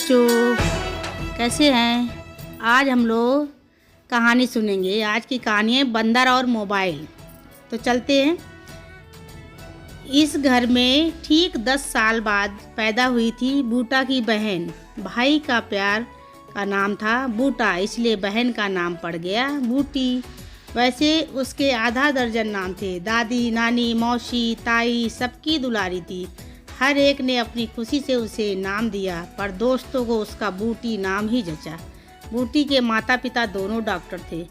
बच्चों, कैसे हैं? आज हम लोग कहानी सुनेंगे। आज की कहानी है बंदर और मोबाइल। तो चलते हैं। इस घर में ठीक 10 साल बाद पैदा हुई थी बूटा की बहन। भाई का प्यार का नाम था बूटा, इसलिए बहन का नाम पड़ गया बूटी। वैसे उसके आधा दर्जन नाम थे। दादी, नानी, मौसी, ताई सबकी दुलारी थी। हर एक ने अपनी खुशी से उसे नाम दिया, पर दोस्तों को उसका बूटी नाम ही जचा। बूटी के माता पिता दोनों डॉक्टर थे।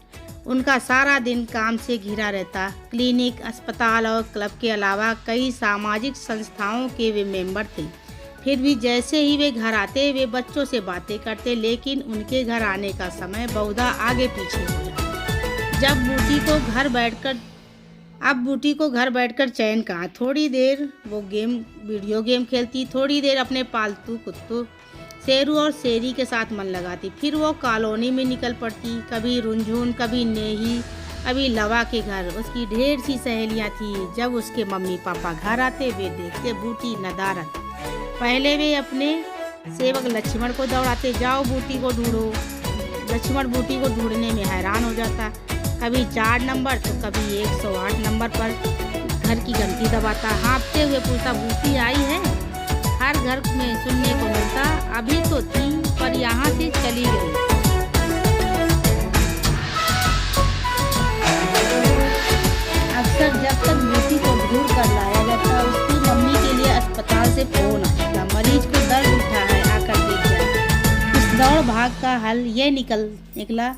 उनका सारा दिन काम से घिरा रहता। क्लिनिक, अस्पताल और क्लब के अलावा कई सामाजिक संस्थाओं के वे मेंबर थे। फिर भी जैसे ही वे घर आते वे बच्चों से बातें करते, लेकिन उनके घर आने का समय बहुधा आगे पीछे हो जाता। अब बूटी को घर बैठकर चैन कहाँ। थोड़ी देर वो वीडियो गेम खेलती, थोड़ी देर अपने पालतू कुत्तों शेरू और शेरी के साथ मन लगाती। फिर वो कॉलोनी में निकल पड़ती, कभी रुंझुन, कभी नेही, कभी लवा के घर। उसकी ढेर सी सहेलियाँ थी। जब उसके मम्मी पापा घर आते वे देखते बूटी नदारद। पहले वे अपने सेवक लक्ष्मण को दौड़ाते, जाओ बूटी को ढूंढो। लक्ष्मण बूटी को ढूंढने में हैरान हो जाता। कभी 4 नंबर तो कभी 108 नंबर पर घर की घंटी दबाता। हाँफते हुए पूछता, बूटी आई है? हर घर में सुनने को मिलता, अभी तो थी पर यहाँ से चली गई। अक्सर जब तक बूटी को ढूंढ कर लाया जाता, उसकी मम्मी के लिए अस्पताल से फोन आता, मरीज को दर्द उठा है, आकर देख जाए। इस दौड़ भाग का हल ये निकला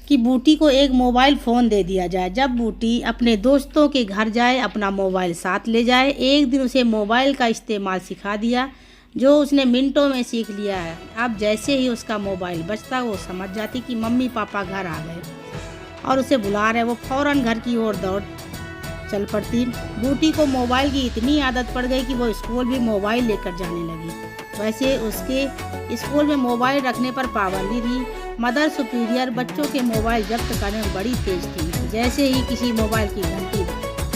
कि बूटी को एक मोबाइल फ़ोन दे दिया जाए। जब बूटी अपने दोस्तों के घर जाए अपना मोबाइल साथ ले जाए। एक दिन उसे मोबाइल का इस्तेमाल सिखा दिया, जो उसने मिनटों में सीख लिया है। अब जैसे ही उसका मोबाइल बजता वो समझ जाती कि मम्मी पापा घर आ गए और उसे बुला रहे। वो फ़ौरन घर की ओर दौड़ चल पड़ती। बूटी को मोबाइल की इतनी आदत पड़ गई कि वो स्कूल भी मोबाइल लेकर जाने लगी। वैसे उसके स्कूल में मोबाइल रखने पर पाबंदी थी। मदर सुपीरियर बच्चों के मोबाइल जब्त करने में बड़ी तेज थी। जैसे ही किसी मोबाइल की घंटी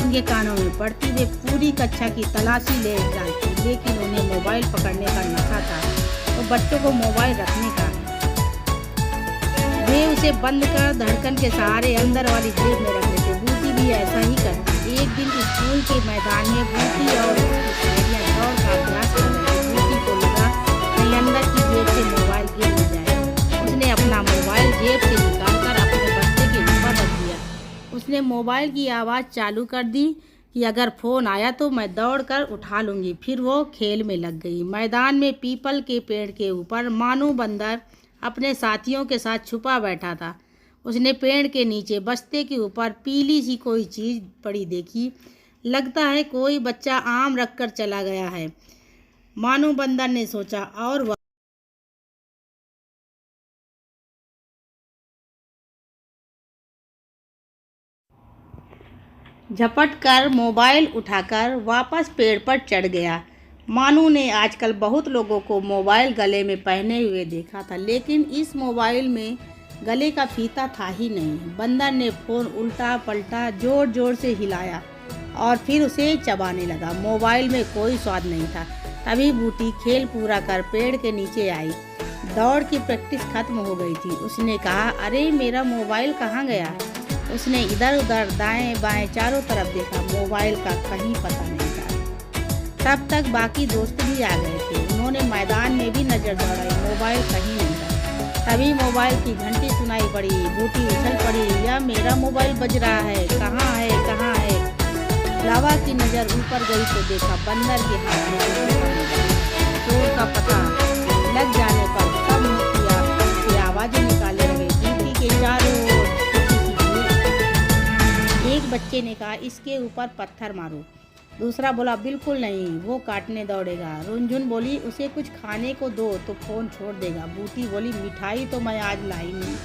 उनके कानों में पड़ती वे पूरी कक्षा की तलाशी ले डालती, लेकिन उन्हें मोबाइल पकड़ने का नशा था तो बच्चों को मोबाइल रखने का। वे उसे बंद कर धड़कन के सहारे अंदर वाली जेब में रख लेते। बूटी भी ऐसा ही करती। एक दिन स्कूल के मैदान में बूटी और उसकी सहेलियां दौड़ का अभ्यास कर रही थी। बूटी को लगा कहीं अंदर की जेब से मोबाइल गिर न जाए। उसने अपना मोबाइल जेब से निकालकर अपने बस्ते के ऊपर रख दिया। उसने मोबाइल की आवाज़ चालू कर दी कि अगर फ़ोन आया तो मैं दौड़कर उठा लूँगी। फिर वो खेल में लग गई। मैदान में पीपल के पेड़ के ऊपर मानू बंदर अपने साथियों के साथ छुपा बैठा था। उसने पेड़ के नीचे बस्ते के ऊपर पीली सी कोई चीज़ पड़ी देखी। लगता है कोई बच्चा आम रख कर चला गया है, मानू बंदर ने सोचा। और झपट कर मोबाइल उठाकर वापस पेड़ पर चढ़ गया। मानू ने आजकल बहुत लोगों को मोबाइल गले में पहने हुए देखा था, लेकिन इस मोबाइल में गले का फीता था ही नहीं। बंदर ने फ़ोन उल्टा पलटा जोर जोर से हिलाया और फिर उसे चबाने लगा। मोबाइल में कोई स्वाद नहीं था। तभी बूटी खेल पूरा कर पेड़ के नीचे आई। दौड़ की प्रैक्टिस खत्म हो गई थी। उसने कहा, अरे मेरा मोबाइल कहाँ गया? उसने इधर उधर दाएं बाएं चारों तरफ देखा, मोबाइल का कहीं पता नहीं था। तब तक बाकी दोस्त भी आ गए थे। उन्होंने मैदान में भी नज़र दौड़ाई, मोबाइल कहीं नहीं था। तभी मोबाइल की घंटी सुनाई पड़ी। बूटी उछल पड़ी, या मेरा मोबाइल बज रहा है, कहाँ है कहाँ है? लावा की नज़र ऊपर गई तो देखा बंदर के हाथ में चोर का पता लग जाने पर सब की आवाज़ें निकालने लगे। बूटी के चारों ओर एक बच्चे ने कहा, इसके ऊपर पत्थर मारो। दूसरा बोला, बिल्कुल नहीं, वो काटने दौड़ेगा। रुंझुन बोली, उसे कुछ खाने को दो तो फ़ोन छोड़ देगा। बूटी बोली, मिठाई तो मैं आज लाई नहीं,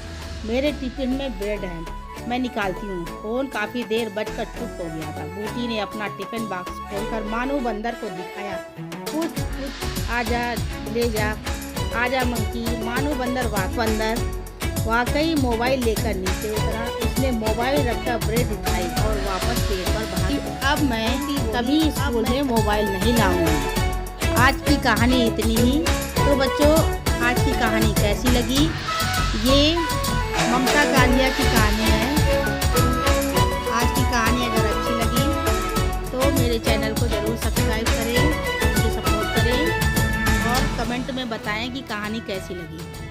मेरे टिफिन में ब्रेड है, मैं निकालती हूँ। फ़ोन काफ़ी देर बजकर चुप हो गया था। बूटी ने अपना टिफिन बॉक्स खोलकर मानू बंदर को दिखाया। कुछ आजा ले जा, आजा मंकी। मानू बंदर वाकई मोबाइल लेकर नीचे उतरा। उसने मोबाइल रखकर ब्रेड उठाई और वापस पेड़ पर भागी। अब मैं कभी स्कूल में मोबाइल नहीं लाऊंगी। आज की कहानी इतनी ही। तो बच्चों, आज की कैसी लगी। ये ममता कालिया की कहानी है। आज की कहानी अगर अच्छी लगी तो मेरे चैनल को ज़रूर सब्सक्राइब करें, मुझे सपोर्ट करें और कमेंट में बताएं कि कहानी कैसी लगी।